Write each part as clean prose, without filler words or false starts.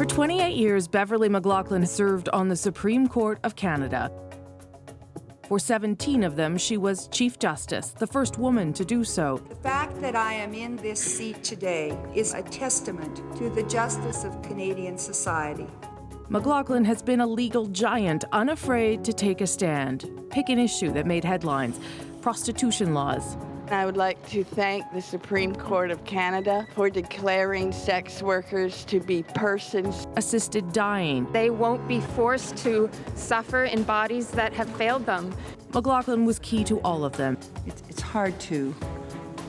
For 28 years, Beverley McLachlin served on the Supreme Court of Canada. For 17 of them, she was Chief Justice, the first woman to do so. The fact that I am in this seat today is a testament to the justice of Canadian society. McLachlin has been a legal giant, unafraid to take a stand, pick an issue that made headlines, prostitution laws. I would like to thank the Supreme Court of Canada for declaring sex workers to be persons. Assisted dying. They won't be forced to suffer in bodies that have failed them. McLachlin was key to all of them. It's hard to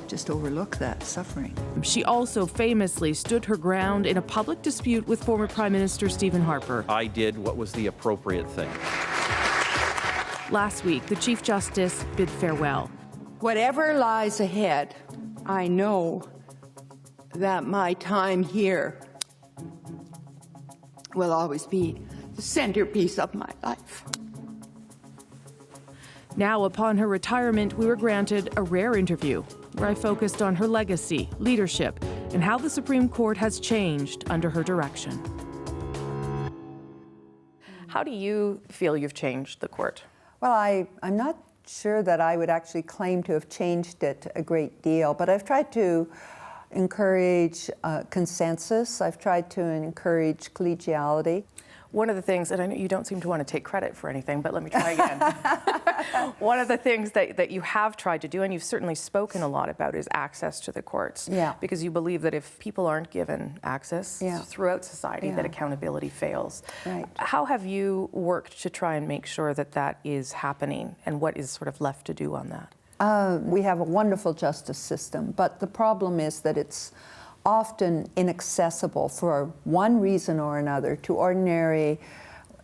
just overlook that suffering. She also famously stood her ground in a public dispute with former Prime Minister Stephen Harper. I did what was the appropriate thing. Last week, the Chief Justice bid farewell. Whatever lies ahead, I know that my time here will always be the centerpiece of my life. Now, upon her retirement, we were granted a rare interview where I focused on her legacy, leadership, and how the Supreme Court has changed under her direction. How do you feel you've changed the court? Well, I'm not sure that I would actually claim to have changed it a great deal, but I've tried to encourage consensus. I've tried to encourage collegiality. One of the things, and I know you don't seem to want to take credit for anything, but let me try again. One of the things that you have tried to do, and you've certainly spoken a lot about, is access to the courts. Yeah. Because you believe that if people aren't given access throughout society, that accountability fails. Right. How have you worked to try and make sure that that is happening, and what is sort of left to do on that? We have a wonderful justice system, but the problem is that it's often inaccessible for one reason or another to ordinary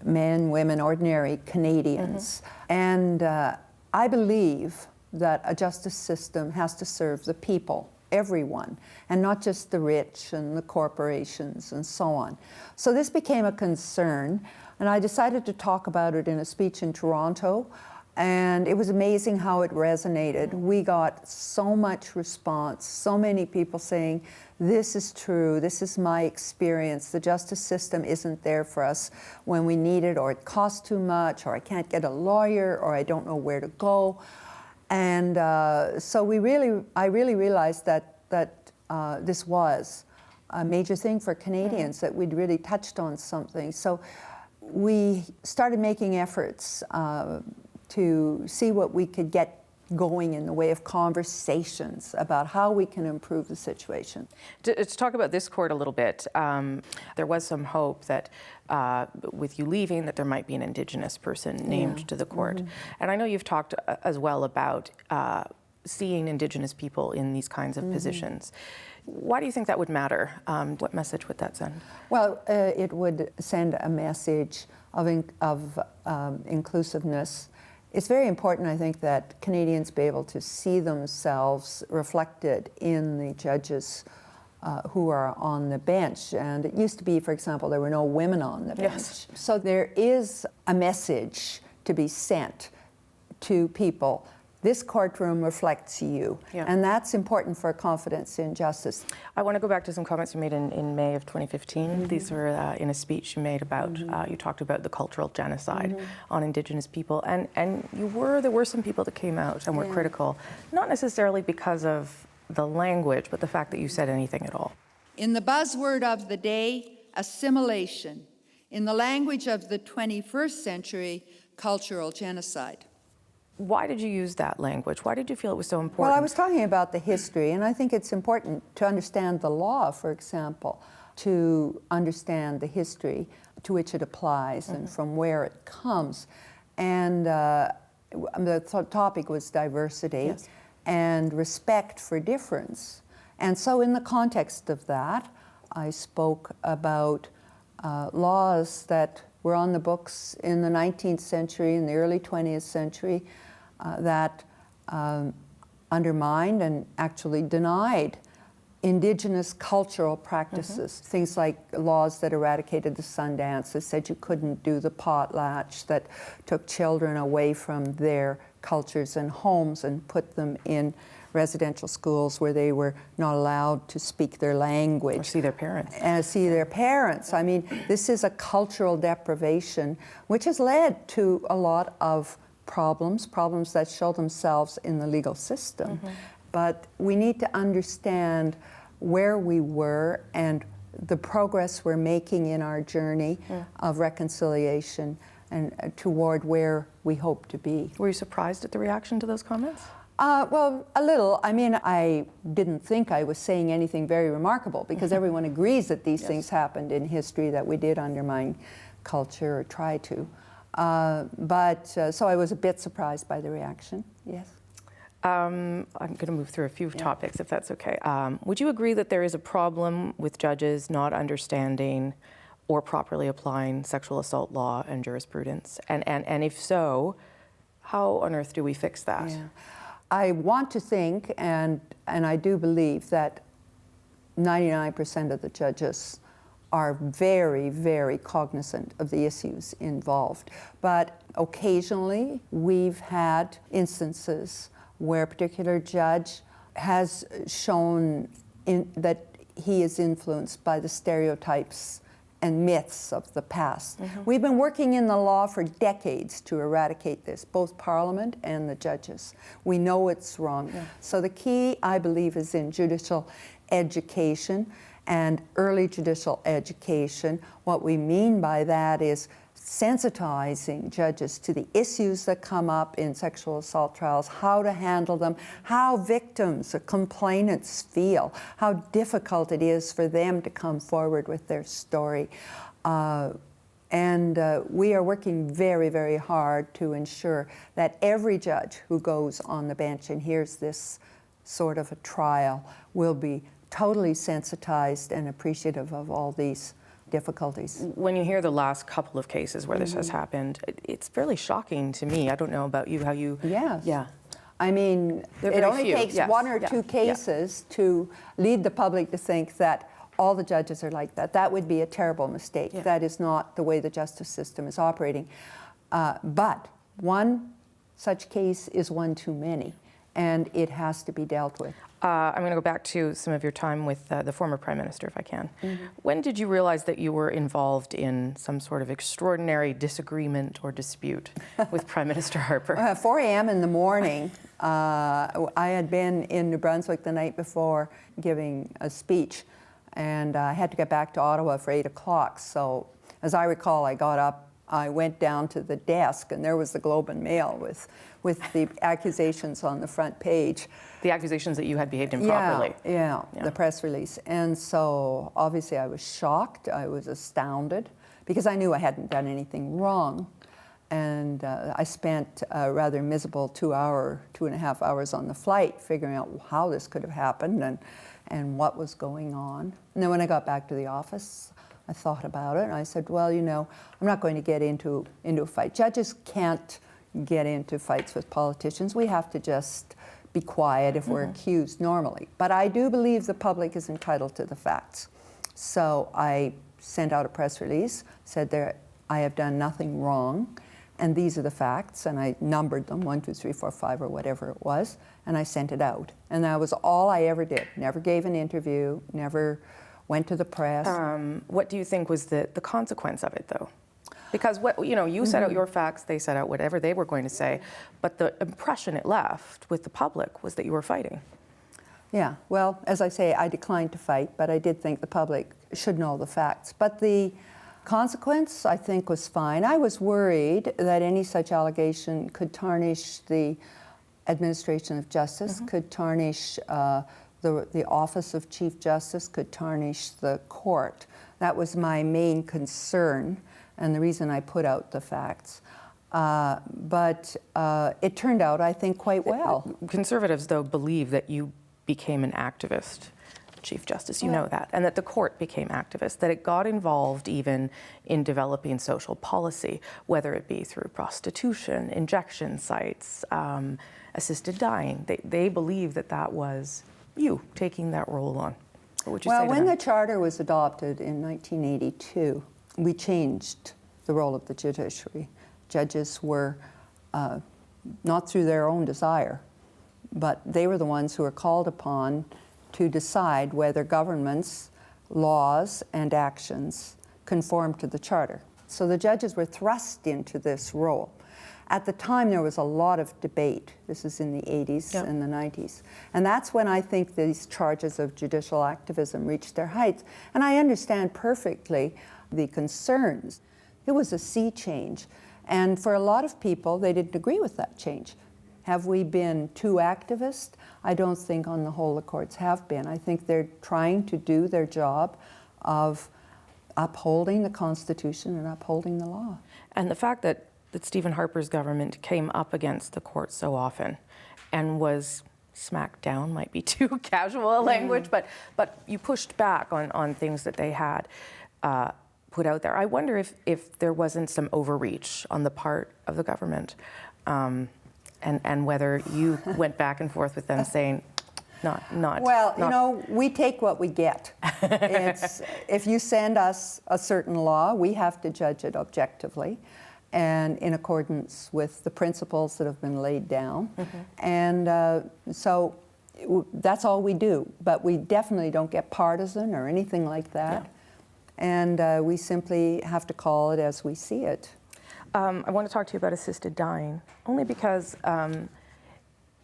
men, women, ordinary Canadians. And I believe that a justice system has to serve the people, everyone, and not just the rich and the corporations and so on. So this became a concern, and I decided to talk about it in a speech in Toronto. And it was amazing how it resonated. We got so much response, so many people saying, this is true, this is my experience, the justice system isn't there for us when we need it, or it costs too much, or I can't get a lawyer, or I don't know where to go. And so I really realized that this was a major thing for Canadians, that we'd really touched on something. So we started making efforts to see what we could get going in the way of conversations about how we can improve the situation. To talk about this court a little bit, there was some hope that with you leaving, that there might be an Indigenous person named to the court. And I know you've talked as well about seeing Indigenous people in these kinds of positions. Why do you think that would matter? What message would that send? Well, it would send a message of inclusiveness. It's very important, I think, that Canadians be able to see themselves reflected in the judges who are on the bench. And it used to be, for example, there were no women on the bench. Yes. So there is a message to be sent to people. This courtroom reflects you. And that's important for confidence in justice. I want to go back to some comments you made in May of 2015. These were in a speech you made about, you talked about the cultural genocide on Indigenous people. And there were some people that came out and were critical, not necessarily because of the language, but the fact that you said anything at all. In the buzzword of the day, assimilation. In the language of the 21st century, cultural genocide. Why did you use that language? Why did you feel it was so important? Well, I was talking about the history, and I think it's important to understand the law, for example, to understand the history to which it applies and from where it comes. And the topic was diversity and respect for difference. And so in the context of that, I spoke about laws that were on the books in the 19th century, in the early 20th century, that undermined and actually denied Indigenous cultural practices. Things like laws that eradicated the sun dance, that said you couldn't do the potlatch, that took children away from their cultures and homes and put them in residential schools where they were not allowed to speak their language. Or see their parents. And see their parents. I mean, this is a cultural deprivation which has led to a lot of problems that show themselves in the legal system. But we need to understand where we were and the progress we're making in our journey of reconciliation and toward where we hope to be. Were you surprised at the reaction to those comments? Well, a little. I mean, I didn't think I was saying anything very remarkable because everyone agrees that these things happened in history, that we did undermine culture or try to. So I was a bit surprised by the reaction, yes. I'm going to move through a few topics, if that's okay. Would you agree that there is a problem with judges not understanding or properly applying sexual assault law and jurisprudence? And if so, how on earth do we fix that? Yeah. I want to think, and I do believe, that 99% of the judges are very, very cognizant of the issues involved. But occasionally, we've had instances where a particular judge has shown that he is influenced by the stereotypes and myths of the past. We've been working in the law for decades to eradicate this, both Parliament and the judges. We know it's wrong. So the key, I believe, is in judicial education and early judicial education. What we mean by that is sensitizing judges to the issues that come up in sexual assault trials, how to handle them, how victims or complainants feel, how difficult it is for them to come forward with their story. And we are working very, very hard to ensure that every judge who goes on the bench and hears this sort of a trial will be totally sensitized and appreciative of all these difficulties. When you hear the last couple of cases where this has happened, it's fairly shocking to me. I don't know about you, how you... Yes. Yeah. I mean, it only takes one or two cases to lead the public to think that all the judges are like that. That would be a terrible mistake. That is not the way the justice system is operating. But one such case is one too many, and it has to be dealt with. I'm going to go back to some of your time with the former Prime Minister, if I can. When did you realize that you were involved in some sort of extraordinary disagreement or dispute with Prime Minister Harper? 4 a.m. in the morning, I had been in New Brunswick the night before giving a speech, and I had to get back to Ottawa for 8 o'clock. So, as I recall, I got up, I went down to the desk, and there was the Globe and Mail with the accusations on the front page. The accusations that you had behaved improperly. Yeah, the press release. And so obviously I was shocked, I was astounded, because I knew I hadn't done anything wrong. And I spent a rather miserable 2.5 hours on the flight figuring out how this could have happened and what was going on. And then when I got back to the office, I thought about it, and I said, well, you know, I'm not going to get into a fight. Judges can't get into fights with politicians. We have to just be quiet if we're accused normally. But I do believe the public is entitled to the facts. So I sent out a press release, said I have done nothing wrong, and these are the facts, and I numbered them, 1, 2, 3, 4, 5, or whatever it was, and I sent it out. And that was all I ever did. Never gave an interview, never went to the press. What do you think was the consequence of it, though? Because you set out your facts, they set out whatever they were going to say, but the impression it left with the public was that you were fighting. Yeah, well, as I say, I declined to fight, but I did think the public should know the facts. But the consequence, I think, was fine. I was worried that any such allegation could tarnish the administration of justice, could tarnish the office of Chief Justice, could tarnish the court. That was my main concern, and the reason I put out the facts. But it turned out, I think, quite well. Conservatives, though, believe that you became an activist, Chief Justice, you know that, and that the court became activist, that it got involved even in developing social policy, whether it be through prostitution, injection sites, assisted dying. They believe that was you taking that role on. What would you say to when them? the Charter was adopted in 1982, we changed the role of the judiciary. Judges were, not through their own desire, but they were the ones who were called upon to decide whether governments, laws, and actions conformed to the Charter. So the judges were thrust into this role. At the time, there was a lot of debate. This is in the 80s and the 90s. And that's when I think these charges of judicial activism reached their heights. And I understand perfectly the concerns. It was a sea change. And for a lot of people, they didn't agree with that change. Have we been too activist? I don't think on the whole the courts have been. I think they're trying to do their job of upholding the Constitution and upholding the law. And the fact that Stephen Harper's government came up against the courts so often and was smacked down, might be too casual a language, but you pushed back on things that they had put out there. I wonder if there wasn't some overreach on the part of the government, and whether you went back and forth with them saying, not. Well, you know, we take what we get. If you send us a certain law, we have to judge it objectively and in accordance with the principles that have been laid down. And so that's all we do. But we definitely don't get partisan or anything like that. And we simply have to call it as we see it. I want to talk to you about assisted dying, only because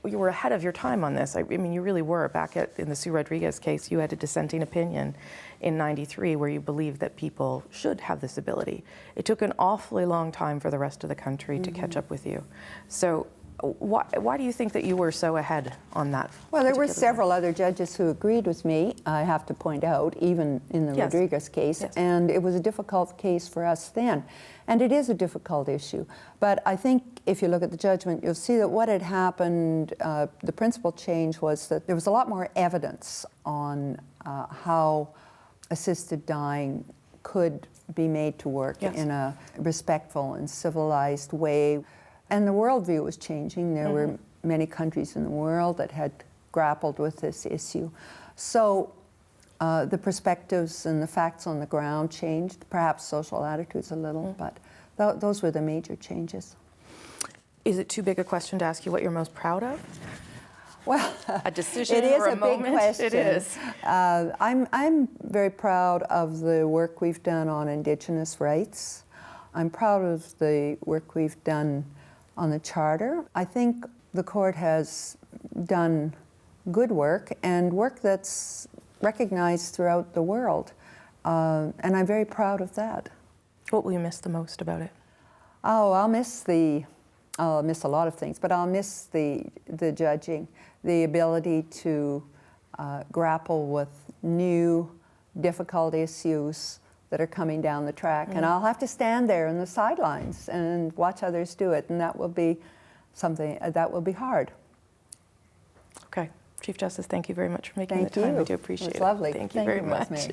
you were ahead of your time on this. I mean, you really were. Back in the Sue Rodriguez case, you had a dissenting opinion in '93 where you believed that people should have this ability. It took an awfully long time for the rest of the country to catch up with you. So why do you think that you were so ahead on that? Well, there were several other judges who agreed with me, I have to point out, even in the Rodriguez case, and it was a difficult case for us then. And it is a difficult issue. But I think if you look at the judgment, you'll see that what had happened, the principal change was that there was a lot more evidence on how assisted dying could be made to work in a respectful and civilized way. And the worldview was changing. There were many countries in the world that had grappled with this issue. So the perspectives and the facts on the ground changed, perhaps social attitudes a little, but those were the major changes. Is it too big a question to ask you what you're most proud of? Well, a decision it is or a big moment? question. It is. I'm very proud of the work we've done on Indigenous rights. I'm proud of the work we've done on the Charter. I think the court has done good work and work that's recognized throughout the world, and I'm very proud of that. What will you miss the most about it? Oh, I'll miss a lot of things, but I'll miss the judging, the ability to grapple with new, difficult issues that are coming down the track. And I'll have to stand there in the sidelines and watch others do it, and that will be something, that will be hard. Okay. Chief Justice, thank you very much for making the time. We do appreciate it. It was lovely. Thank you very much.